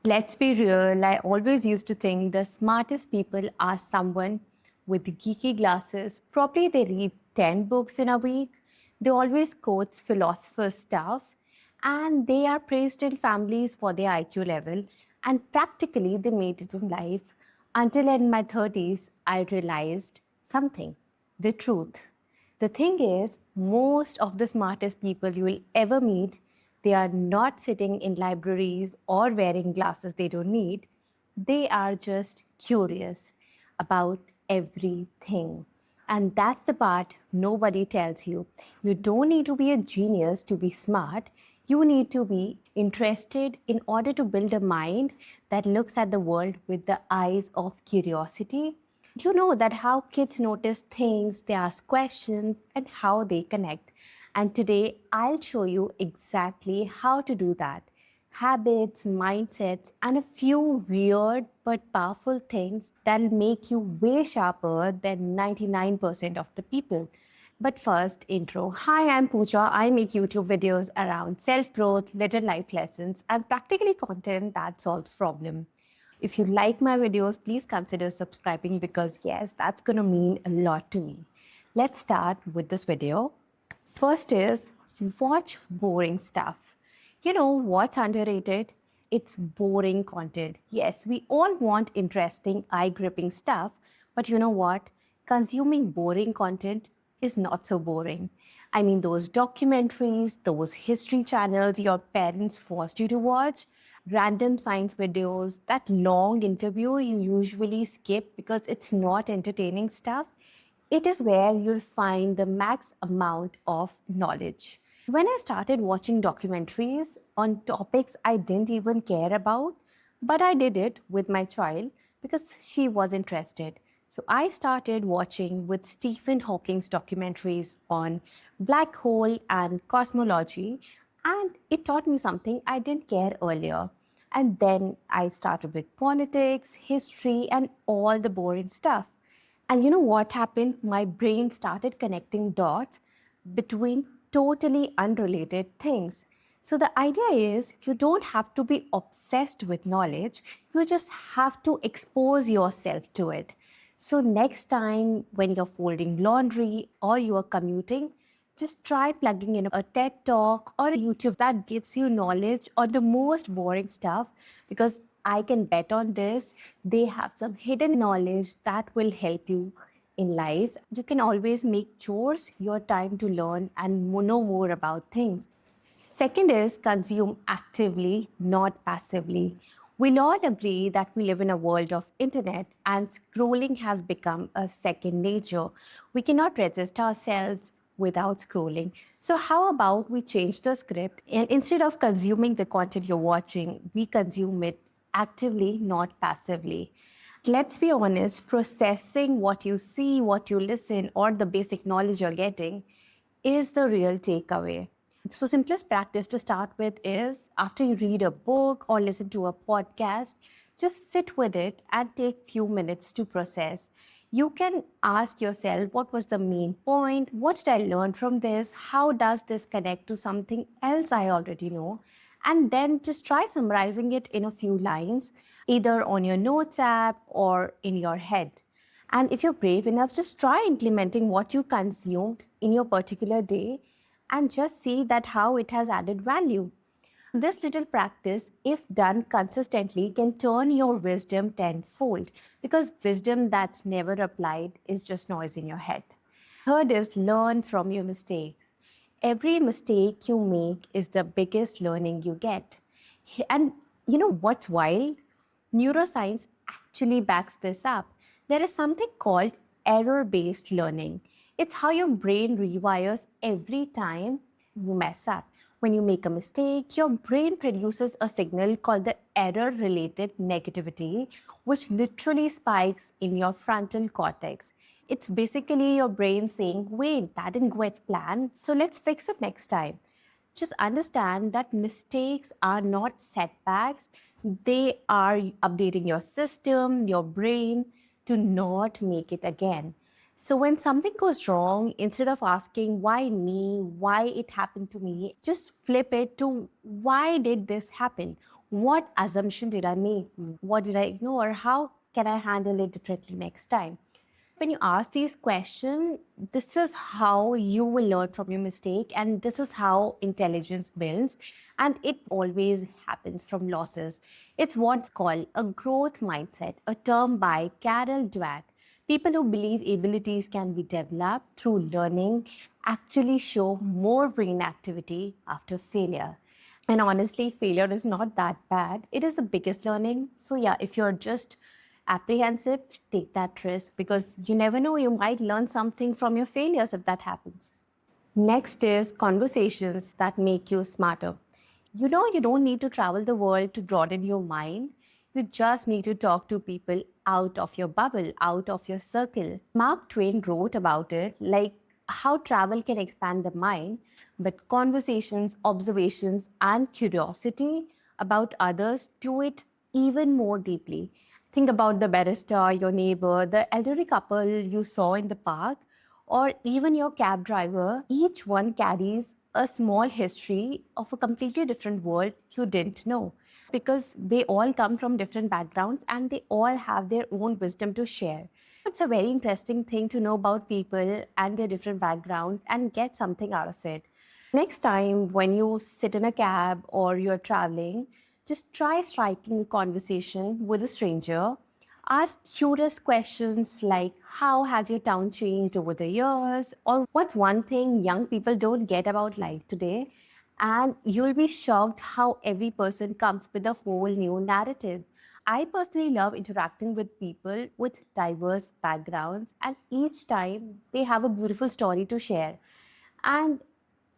Let's be real, I always used to think the smartest people are someone with geeky glasses. Probably they read 10 books in a week. They always quote philosopher stuff. And they are praised in families for their IQ level. And practically they made it in life. Until in my 30s, I realized something, the truth. The thing is, most of the smartest people you will ever meet, they are not sitting in libraries or wearing glasses they don't need. They are just curious about everything. And that's the part nobody tells you. You don't need to be a genius to be smart. You need to be interested in order to build a mind that looks at the world with the eyes of curiosity. You know that how kids notice things, they ask questions, and how they connect. And today I'll show you exactly how to do that. Habits, mindsets, and a few weird but powerful things that'll make you way sharper than 99% of the people. But first, intro. Hi, I'm Pooja. I make YouTube videos around self growth, little life lessons, and practically content that solves problems. If you like my videos, please consider subscribing because, yes, that's going to mean a lot to me. Let's start with this video. First is watch boring stuff. You know what's underrated? It's boring content. Yes, we all want interesting, eye gripping stuff, but you know what? Consuming boring content is not so boring. I mean, those documentaries, those history channels your parents forced you to watch, random science videos, that long interview you usually skip because it's not entertaining stuff, it is where you'll find the max amount of knowledge. When I started watching documentaries on topics I didn't even care about, but I did it with my child because she was interested. So I started watching with Stephen Hawking's documentaries on black hole and cosmology, and it taught me something I didn't care earlier. And then I started with politics, history, and all the boring stuff. And you know what happened? My brain started connecting dots between totally unrelated things. So the idea is you don't have to be obsessed with knowledge, you just have to expose yourself to it. So next time when you're folding laundry or you are commuting, just try plugging in a TED talk or a YouTube that gives you knowledge on the most boring stuff because I can bet on this. They have some hidden knowledge that will help you in life. You can always make chores your time to learn and know more about things. Second is consume actively, not passively. We'll all agree that we live in a world of internet and scrolling has become a second nature. We cannot resist ourselves without scrolling. So how about we change the script and instead of consuming the content you're watching, we consume it actively, not passively. Let's be honest, processing what you see, what you listen, or the basic knowledge you're getting is the real takeaway. So, simplest practice to start with is after you read a book or listen to a podcast, just sit with it and take few minutes to process. You can ask yourself, what was the main point? What did I learn from this? How does this connect to something else I already know? And then just try summarizing it in a few lines, either on your notes app or in your head. And if you're brave enough, just try implementing what you consumed in your particular day and just see that how it has added value. This little practice, if done consistently, can turn your wisdom tenfold because wisdom that's never applied is just noise in your head. Third is learn from your mistakes. Every mistake you make is the biggest learning you get. And you know what's wild? Neuroscience actually backs this up. There is something called error based learning. It's how your brain rewires every time you mess up. When you make a mistake, your brain produces a signal called the error related negativity, which literally spikes in your frontal cortex. It's basically your brain saying, wait, that didn't go as planned, so let's fix it next time. Just understand that mistakes are not setbacks, they are updating your system, your brain to not make it again. So when something goes wrong, instead of asking why me, why it happened to me, just flip it to why did this happen? What assumption did I make? What did I ignore? How can I handle it differently next time? When you ask these questions, this is how you will learn from your mistake, and this is how intelligence builds. And it always happens from losses. It's what's called a growth mindset, a term by Carol Dweck. People who believe abilities can be developed through learning actually show more brain activity after failure. And honestly, failure is not that bad. It is the biggest learning. So, yeah, if you're just apprehensive, take that risk because you never know, you might learn something from your failures if that happens. Next is conversations that make you smarter. You don't need to travel the world to broaden your mind. You just need to talk to people out of your bubble, out of your circle. Mark Twain wrote about it like how travel can expand the mind, but conversations, observations, and curiosity about others do it even more deeply. Think about the barista, your neighbor, the elderly couple you saw in the park, or even your cab driver. Each one carries a small history of a completely different world you didn't know because they all come from different backgrounds and they all have their own wisdom to share. It's a very interesting thing to know about people and their different backgrounds and get something out of it. Next time when you sit in a cab or you're traveling, just try striking a conversation with a stranger. Ask curious questions like how has your town changed over the years? Or what's one thing young people don't get about life today? And you'll be shocked how every person comes with a whole new narrative. I personally love interacting with people with diverse backgrounds, and each time they have a beautiful story to share. And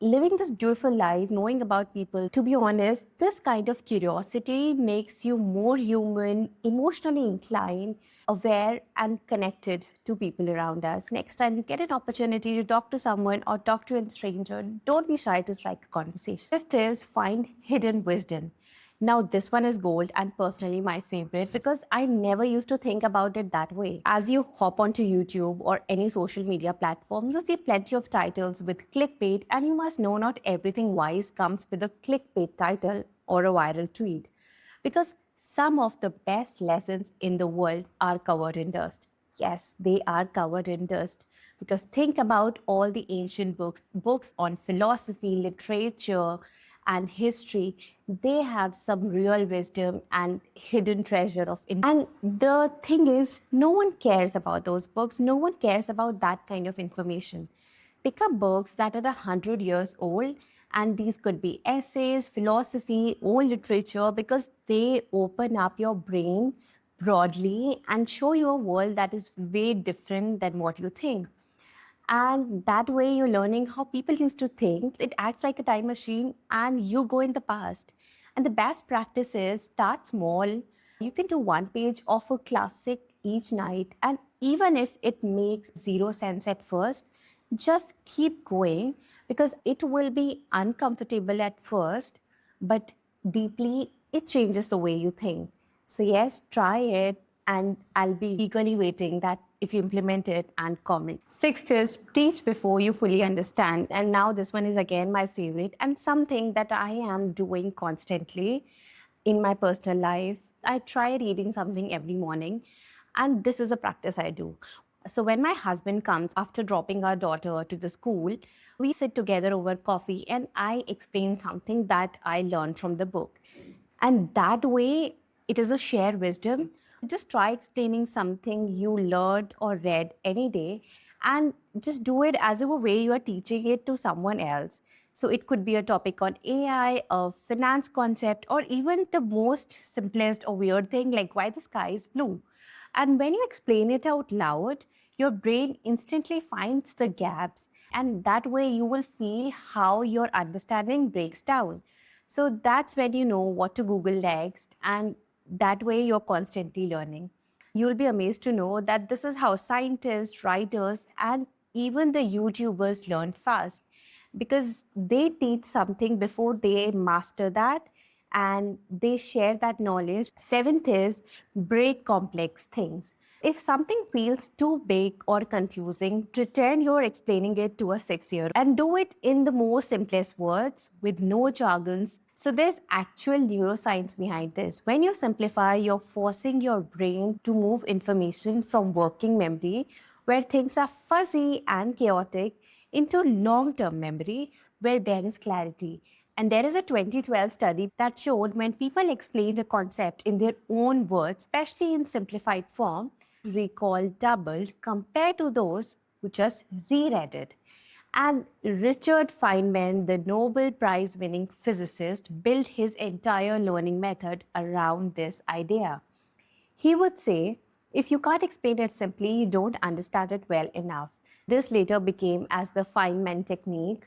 living this beautiful life, knowing about people, to be honest, this kind of curiosity makes you more human, emotionally inclined, aware, and connected to people around us. Next time you get an opportunity to talk to someone or talk to a stranger, don't be shy to strike a conversation. Fifth is find hidden wisdom. Now, this one is gold and personally my favorite because I never used to think about it that way. As you hop onto YouTube or any social media platform, you see plenty of titles with clickbait, and you must know not everything wise comes with a clickbait title or a viral tweet. Because some of the best lessons in the world are covered in dust. Yes, they are covered in dust. Because think about all the ancient books on philosophy, literature, and history. They have some real wisdom and hidden treasure of. And the thing is, no one cares about those books. No one cares about that kind of information. Pick up books that are 100 years old, and these could be essays, philosophy, old literature, because they open up your brain broadly and show you a world that is way different than what you think. And that way, you're learning how people used to think. It acts like a time machine, and you go in the past. And the best practice is start small. You can do one page of a classic each night. And even if it makes zero sense at first, just keep going because it will be uncomfortable at first, but deeply it changes the way you think. So, yes, try it, and I'll be eagerly waiting that if you implement it and comment. Sixth is teach before you fully understand. And now this one is again my favorite and something that I am doing constantly in my personal life. I try reading something every morning, and this is a practice I do. So when my husband comes after dropping our daughter to the school, we sit together over coffee and I explain something that I learned from the book. And that way, it is a shared wisdom. Just try explaining something you learned or read any day and just do it as a way you are teaching it to someone else. So it could be a topic on AI, a finance concept, or even the most simplest or weird thing like why the sky is blue. And when you explain it out loud, your brain instantly finds the gaps. And that way, you will feel how your understanding breaks down. So that's when you know what to Google next. And that way, you're constantly learning. You'll be amazed to know that this is how scientists, writers, and even the YouTubers learn fast because they teach something before they master that and they share that knowledge. Seventh is break complex things. If something feels too big or confusing, pretend you're explaining it to a 6 year and do it in the most simplest words with no jargons. So there's actual neuroscience behind this. When you simplify, you're forcing your brain to move information from working memory, where things are fuzzy and chaotic, into long term memory, where there is clarity. And there is a 2012 study that showed when people explained a concept in their own words, especially in simplified form, recall doubled compared to those who just reread it. And Richard Feynman, the Nobel Prize winning physicist, built his entire learning method around this idea. He would say, if you can't explain it simply, you don't understand it well enough. This later became as the Feynman technique.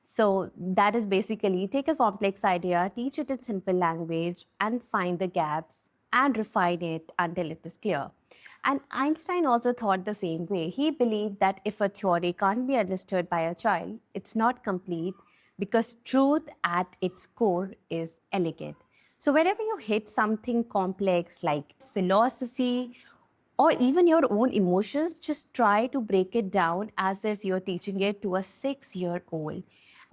So that is basically take a complex idea, teach it in simple language, and find the gaps and refine it until it is clear. And Einstein also thought the same way. He believed that if a theory can't be understood by a child, it's not complete because truth at its core is elegant. So, whenever you hit something complex like philosophy or even your own emotions, just try to break it down as if you're teaching it to a 6 year old.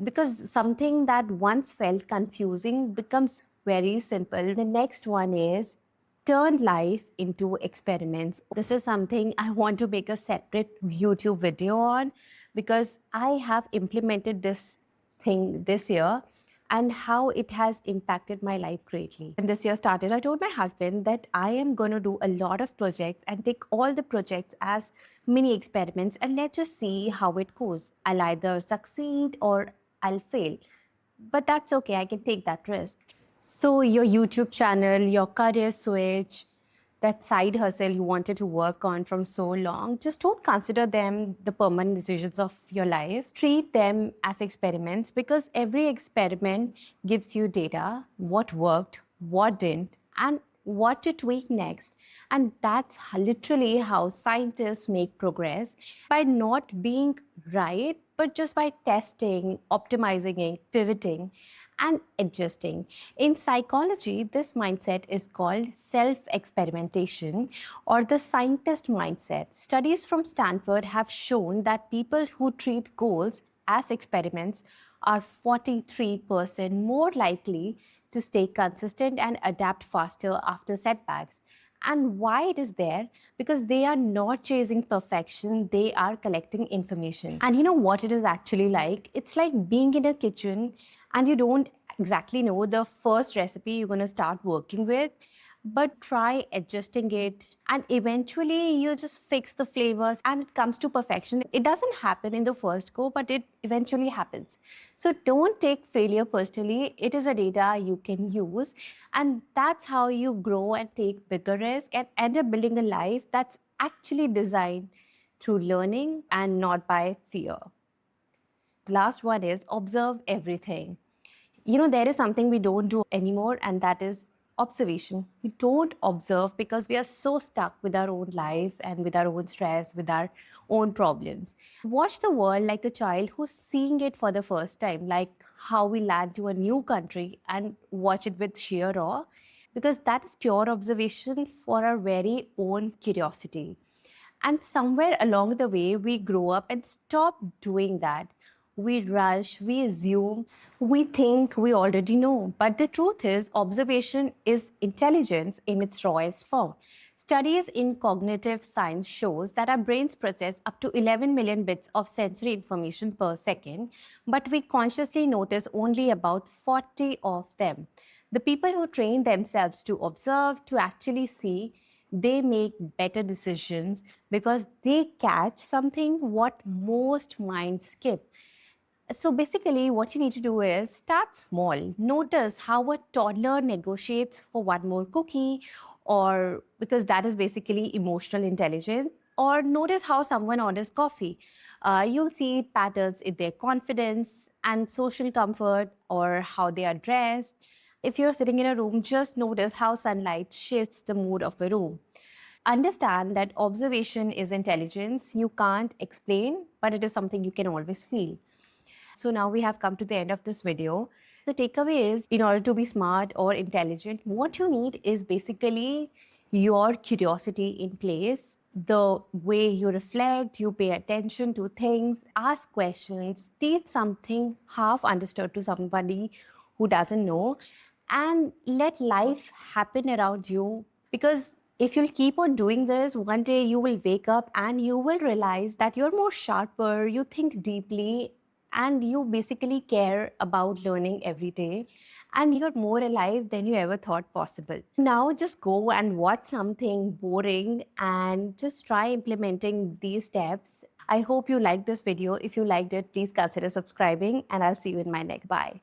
Because something that once felt confusing becomes very simple. The next one is turn life into experiments. This is something I want to make a separate YouTube video on because I have implemented this thing this year and how it has impacted my life greatly. When this year started, I told my husband that I am going to do a lot of projects and take all the projects as mini experiments and let's just see how it goes. I'll either succeed or I'll fail. But that's okay, I can take that risk. So, your YouTube channel, your career switch, that side hustle you wanted to work on from so long, just don't consider them the permanent decisions of your life. Treat them as experiments because every experiment gives you data, what worked, what didn't, and what to tweak next. And that's literally how scientists make progress by not being right, but just by testing, optimizing it, pivoting, and adjusting. In psychology, this mindset is called self experimentation or the scientist mindset. Studies from Stanford have shown that people who treat goals as experiments are 43% more likely to stay consistent and adapt faster after setbacks. And why it is there? Because they are not chasing perfection, they are collecting information. And you know what it is actually like? It's like being in a kitchen and you don't exactly know the first recipe you're going to start working with, but try adjusting it and eventually you just fix the flavors and it comes to perfection. It doesn't happen in the first go, but it eventually happens. So don't take failure personally. It is a data you can use, and that's how you grow and take bigger risk and end up building a life that's actually designed through learning and not by fear. The last one is observe everything. You know, there is something we don't do anymore, and that is observation. We don't observe because we are so stuck with our own life and with our own stress, with our own problems. Watch the world like a child who's seeing it for the first time, like how we land to a new country and watch it with sheer awe, because that is pure observation for our very own curiosity. And somewhere along the way, we grow up and stop doing that. We rush, we assume, we think we already know. But the truth is, observation is intelligence in its rawest form. Studies in cognitive science shows that our brains process up to 11 million bits of sensory information per second, but we consciously notice only about 40 of them. The people who train themselves to observe, to actually see, they make better decisions because they catch something what most minds skip. So basically, what you need to do is start small. Notice how a toddler negotiates for one more cookie, or because that is basically emotional intelligence, or notice how someone orders coffee. You'll see patterns in their confidence and social comfort, or how they are dressed. If you're sitting in a room, just notice how sunlight shifts the mood of a room. Understand that observation is intelligence you can't explain, but it is something you can always feel. So now we have come to the end of this video. The takeaway is, in order to be smart or intelligent, what you need is basically your curiosity in place, the way you reflect, you pay attention to things, ask questions, teach something half understood to somebody who doesn't know, and let life happen around you. Because if you'll keep on doing this, one day you will wake up and you will realize that you're more sharper, you think deeply, and you basically care about learning every day, and you're more alive than you ever thought possible. Now just go and watch something boring and just try implementing these steps. I hope you liked this video. If you liked it, please consider subscribing, and I'll see you in my next. Bye.